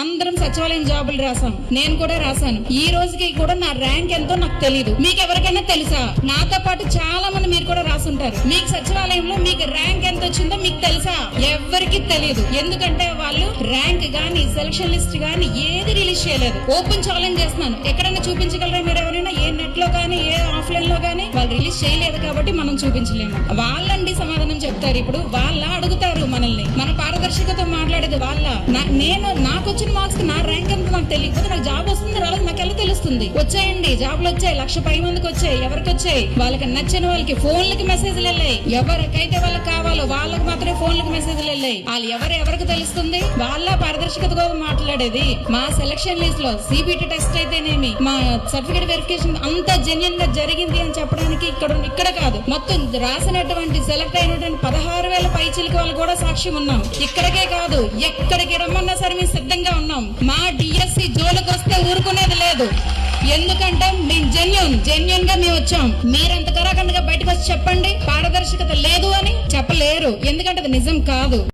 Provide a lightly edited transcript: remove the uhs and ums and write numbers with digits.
అందరం సచివాలయం జాబులు రాసాం, నేను కూడా రాశాను. ఈ రోజుకి కూడా నా ర్యాంక్ ఎంతో నాకు తెలియదు. మీకు ఎవరికైనా తెలుసా? నాతో పాటు చాలా మంది మీరు కూడా రాసుంటారు. మీకు సచివాలయంలో మీకు ర్యాంక్ ఎంత వచ్చిందో మీకు తెలుసా? ఎవరికి తెలియదు. ఎందుకంటే వాళ్ళు ర్యాంక్ గానీ సెలక్షన్ లిస్ట్ గానీ ఏది రిలీజ్ చేయలేదు. ఓపెన్ ఛాలెంజ్ చేస్తున్నాను, ఎక్కడైనా చూపించగలరా మీరు ఎవరైనా? ఏ నెట్ లో గానీ ఏ ఆఫ్లైన్ లో గానీ వాళ్ళు రిలీజ్ చేయలేదు కాబట్టి మనం చూపించలేము. వాళ్ళండి సమాధానం చెప్తారు. ఇప్పుడు వాళ్ళ అడుగుతారు మనల్ని, మన పారదర్శకత మాట్లాడేది వాళ్ళ. నాకు వచ్చిన మార్క్స్ నా ర్యాంక్ ఎంత నాకు తెలియకపోతే నాకు జాబ్ వస్తుంది రాలేదు నాకు ఎలా తెలుస్తుంది? వచ్చాయండి, జాబ్లు వచ్చాయి, 1,00,000 పై మందికి వచ్చాయి. ఎవరికి వచ్చాయి? వాళ్ళకి నచ్చిన వాళ్ళకి ఫోన్లకి మెసేజ్లు వెళ్ళాయి. ఎవరికైతే వాళ్ళకి కావాలో వాళ్ళకి మాత్రమే ఫోన్లకి మెసేజ్లు వెళ్ళాయి. వాళ్ళు ఎవరికి తెలుస్తుంది? వాళ్ళ పారదర్శకత కోసం మాట్లాడేది. మా సెలక్షన్ లిస్ట్ లో సిబిటి టెస్ట్ అయితేనేమి, మా సర్టిఫికేట్ వెరిఫికేషన్ అంతా జెన్యున్ గా జరిగింది అని చెప్పడానికి ఇక్కడ కాదు, మొత్తం రాసినటువంటి సెలెక్ట్ అయినటువంటి 16,000 పైచిలకి వాళ్ళు కూడా సాక్ష్యం ఉన్నాం. ఇక్కడికే కాదు, ఎక్కడికి రమ్మన్నా సరే మేము సిద్ధంగా ఉన్నాం. మా డిఎస్సి జోలికి వస్తే ఊరుకునేది లేదు. ఎందుకంటే మేము జెన్యున్ గా మేము వచ్చాం. మీరంత కరాఖండగా బయటకు వచ్చి చెప్పండి పారదర్శకత లేదు అని చెప్పలేరు. ఎందుకంటే అది నిజం కాదు.